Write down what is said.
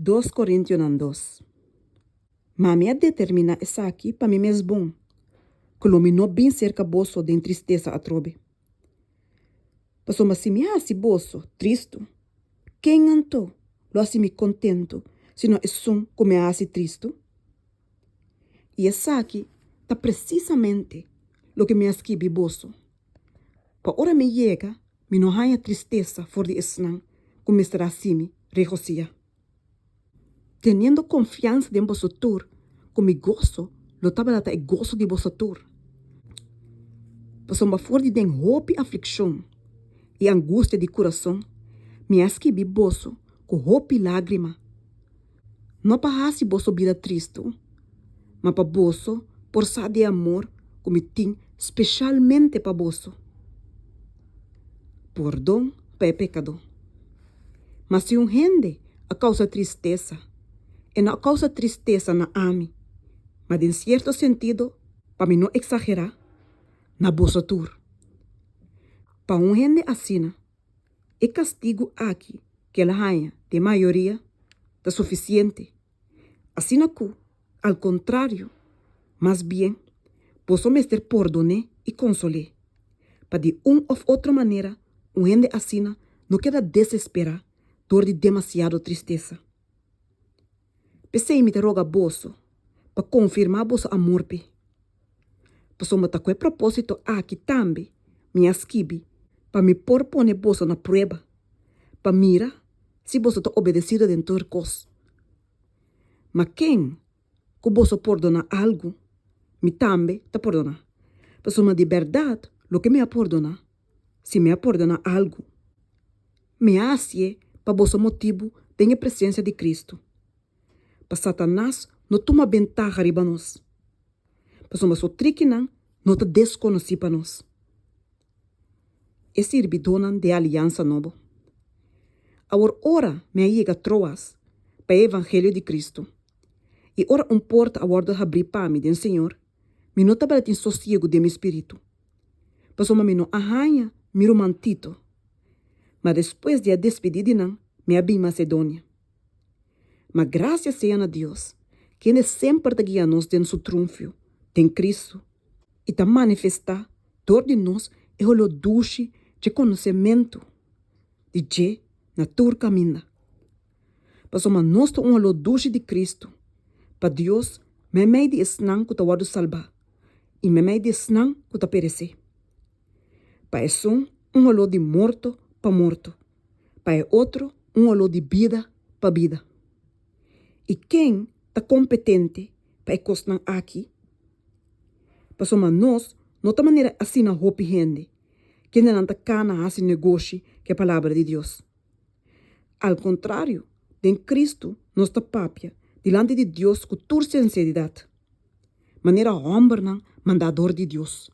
2 Coríntios 2. Mami a determina essa aqui para mim mesmo bom. Colomi não bem cerca bolso de tristeza atrobe. Passou mas se me hasi bolso, tristo. Quem anto? Lo assim me contento, se não é som como me hasi tristo? E essa aqui tá precisamente lo que me esquibi bolso. Pa ora me chega, me não há tristeza for de esnan, como me estará assim, regocija. Teniendo confiança de vosso tur, com mi gozo, lo tabalata é gozo de vosso tur. Passou for de den hope e aflição e angústia de coração, me esquibi bolso com hope e lágrima. Não para hasi vosso vida triste, mas para vosso por sa de amor como tem especialmente para vosso. Perdão para pecado. Mas se gente a causa tristeza, e não causa tristeza na ame, mas em certo sentido, para mim não exagerar, na vosso tur. Para gente assim, é castigo aqui que ela ganha, de maioria, está suficiente. Assim não, ao contrário, mais bem, posso me ter perdoné e consolé. Para de ou outra maneira, gente assim não queda desesperar dor de demasiado tristeza. Pensei me te roga bolso, para confirmar vosso amor pe. Posso me taque propósito aqui também, me esquibi, para me propone bolso na prueba, para mira se você está obedecido dentro de cos. Mas quem que você perdona algo, me também te perdona. Posso me de verdade, lo que me perdona, se me perdona algo, me hace para vosso motivo tenha presença de Cristo. Para Satanás não toma ventaja riba nós. Posso me sotrique não te desconheci para nós. Esse irbidonan de aliança novo. Agora ora me chega troas para o evangelho de Cristo. E ora porta a guarda abrir para mim do Senhor, me não trabalha em sossego de meu espírito. Posso me não arranha, me romantito. Mas depois de a despedida, me abri Macedônia. Mas graças seja a Deus, que Ele sempre te guia nos em seu triunfo, em Cristo, e te manifesta dor de nós e o duche de conhecimento de que na tua caminha. Passou mas nós te duche de Cristo, para Deus, me mei de esnan que te guardo salvar, e me mei de esnan que te perecer. Para isso, olor de morto para morto, para outro, olor de vida para vida. E quem está competente para encostar aqui? Passou mas nós, não de maneira assim na roupa gente, que não está cana assim negócio que a palavra de Deus. Ao contrário, em Cristo, nós está papia, delante de Deus com toda sinceridade. Maneira homem, mandador de Deus.